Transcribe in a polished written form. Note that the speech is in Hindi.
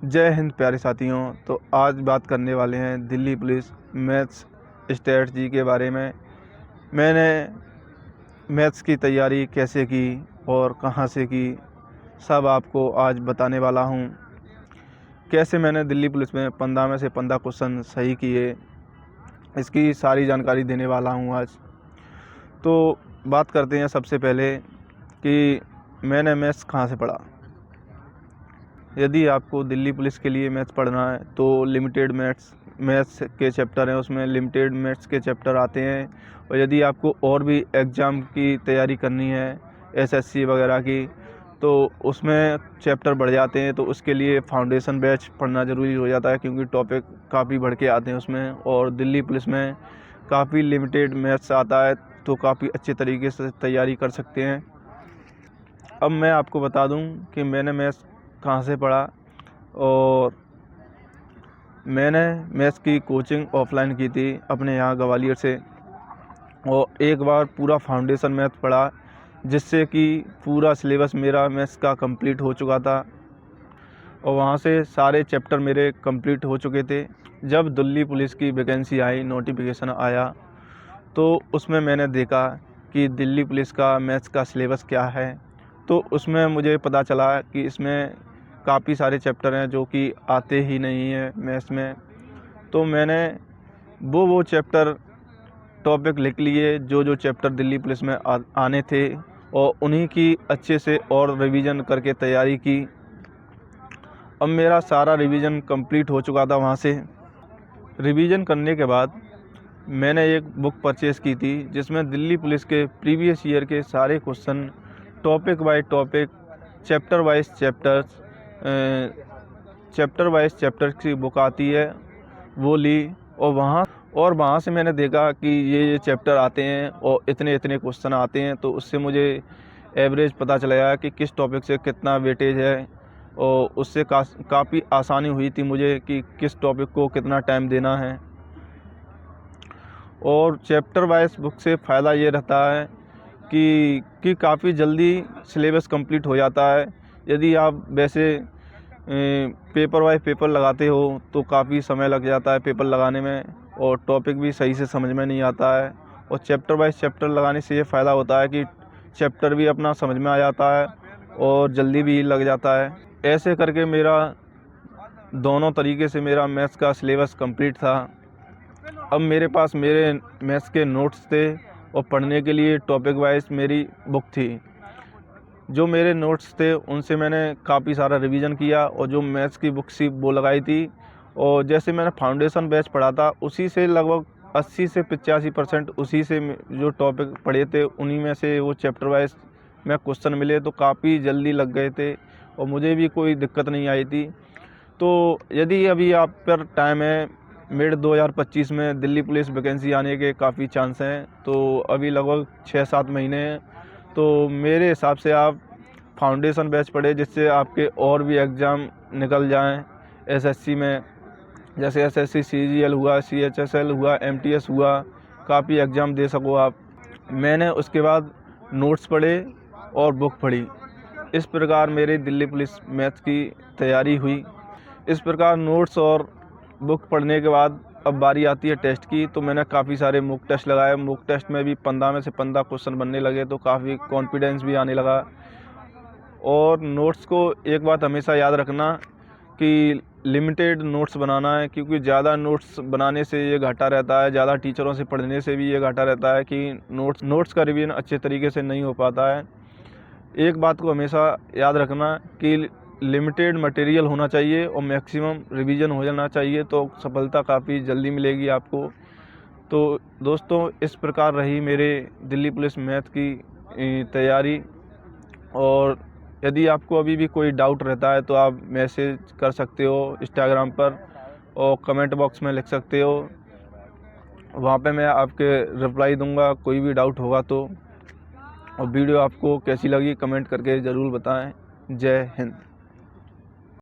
जय हिंद प्यारे साथियों। तो आज बात करने वाले हैं दिल्ली पुलिस मैथ्स स्ट्रेटजी के बारे में। मैंने मैथ्स की तैयारी कैसे की और कहां से की, सब आपको आज बताने वाला हूं। कैसे मैंने दिल्ली पुलिस में 15 में से 15 क्वेश्चन सही किए, इसकी सारी जानकारी देने वाला हूं आज। तो बात करते हैं सबसे पहले कि मैंने मैथ्स कहां से पढ़ा। यदि आपको दिल्ली पुलिस के लिए मैथ्स पढ़ना है तो लिमिटेड मैथ्स के चैप्टर हैं, उसमें लिमिटेड मैथ्स के चैप्टर आते हैं। और यदि आपको और भी एग्ज़ाम की तैयारी करनी है, एसएससी वगैरह की, तो उसमें चैप्टर बढ़ जाते हैं। तो उसके लिए फाउंडेशन बैच पढ़ना ज़रूरी हो जाता है, क्योंकि टॉपिक काफ़ी बढ़ के आते हैं उसमें। और दिल्ली पुलिस में काफ़ी लिमिटेड मैथ्स आता है, तो काफ़ी अच्छे तरीके से तैयारी कर सकते हैं। अब मैं आपको बता दूं कि मैंने मैथ्स कहाँ से पढ़ा। और मैंने मैथ्स की कोचिंग ऑफलाइन की थी अपने यहाँ ग्वालियर से, और एक बार पूरा फाउंडेशन मैथ पढ़ा, जिससे कि पूरा सिलेबस मेरा मैथ्स का कंप्लीट हो चुका था और वहाँ से सारे चैप्टर मेरे कंप्लीट हो चुके थे। जब दिल्ली पुलिस की वैकेंसी आई, नोटिफिकेशन आया, तो उसमें मैंने देखा कि दिल्ली पुलिस का मैथ्स का सिलेबस क्या है। तो उसमें मुझे पता चला कि इसमें काफ़ी सारे चैप्टर हैं जो कि आते ही नहीं हैं मैथ्स में। तो मैंने वो चैप्टर टॉपिक लिख लिए जो चैप्टर दिल्ली पुलिस में आने थे, और उन्हीं की अच्छे से और रिवीजन करके तैयारी की। अब मेरा सारा रिवीजन कंप्लीट हो चुका था। वहाँ से रिवीजन करने के बाद मैंने एक बुक परचेज़ की थी, जिसमें दिल्ली पुलिस के प्रीवियस ईयर के सारे question topic by topic, chapter wise chapter की बुक आती है, वो ली। और वहाँ से मैंने देखा कि ये चैप्टर आते हैं और इतने क्वेश्चन आते हैं। तो उससे मुझे एवरेज पता चला कि किस टॉपिक से कितना वेटेज है, और उससे काफ़ी आसानी हुई थी मुझे कि किस टॉपिक को कितना टाइम देना है। और चैप्टर वाइज बुक से फ़ायदा ये रहता है कि काफ़ी जल्दी सिलेबस कंप्लीट हो जाता है। यदि आप वैसे पेपर वाइज पेपर लगाते हो तो काफ़ी समय लग जाता है पेपर लगाने में, और टॉपिक भी सही से समझ में नहीं आता है। और चैप्टर वाइज चैप्टर लगाने से ये फ़ायदा होता है कि चैप्टर भी अपना समझ में आ जाता है और जल्दी भी लग जाता है। ऐसे करके मेरा दोनों तरीके से मेरा मैथ्स का सिलेबस कंप्लीट था। अब मेरे पास मेरे मैथ्स के नोट्स थे, और पढ़ने के लिए टॉपिक वाइज मेरी बुक थी। जो मेरे नोट्स थे उनसे मैंने काफ़ी सारा रिवीजन किया, और जो मैथ्स की बुक थी वो लगाई थी। और जैसे मैंने फाउंडेशन बैच पढ़ा था, उसी से लगभग 80 से 85% उसी से जो टॉपिक पढ़े थे, उन्हीं में से वो चैप्टर वाइज में क्वेश्चन मिले, तो काफ़ी जल्दी लग गए थे और मुझे भी कोई दिक्कत नहीं आई थी। तो यदि अभी आप पर टाइम है, मिड 2025 में दिल्ली पुलिस वैकेंसी आने के काफ़ी चांस हैं, तो अभी लगभग 6-7 महीने हैं। तो मेरे हिसाब से आप फाउंडेशन बैच पढ़े, जिससे आपके और भी एग्ज़ाम निकल जाएं एसएससी में। जैसे एसएससी सीजीएल हुआ, सीएचएसएल हुआ, एमटीएस हुआ, काफ़ी एग्ज़ाम दे सको आप। मैंने उसके बाद नोट्स पढ़े और बुक पढ़ी। इस प्रकार मेरी दिल्ली पुलिस मैथ्स की तैयारी हुई। इस प्रकार नोट्स और बुक पढ़ने के बाद अब बारी आती है टेस्ट की। तो मैंने काफ़ी सारे मॉक टेस्ट लगाए। मॉक टेस्ट में भी 15 में से 15 क्वेश्चन बनने लगे, तो काफ़ी कॉन्फिडेंस भी आने लगा। और नोट्स को एक बात हमेशा याद रखना कि लिमिटेड नोट्स बनाना है, क्योंकि ज़्यादा नोट्स बनाने से ये घाटा रहता है, ज़्यादा टीचरों से पढ़ने से भी ये घाटा रहता है कि नोट्स का रिवीजन अच्छे तरीके से नहीं हो पाता है। एक बात को हमेशा याद रखना कि लिमिटेड मटेरियल होना चाहिए और मैक्सिमम रिवीजन हो जाना चाहिए, तो सफलता काफ़ी जल्दी मिलेगी आपको। तो दोस्तों, इस प्रकार रही मेरे दिल्ली पुलिस मैथ की तैयारी। और यदि आपको अभी भी कोई डाउट रहता है तो आप मैसेज कर सकते हो इंस्टाग्राम पर, और कमेंट बॉक्स में लिख सकते हो, वहाँ पे मैं आपके रिप्लाई दूंगा कोई भी डाउट होगा तो। और वीडियो आपको कैसी लगी कमेंट करके ज़रूर बताएं। जय हिंद।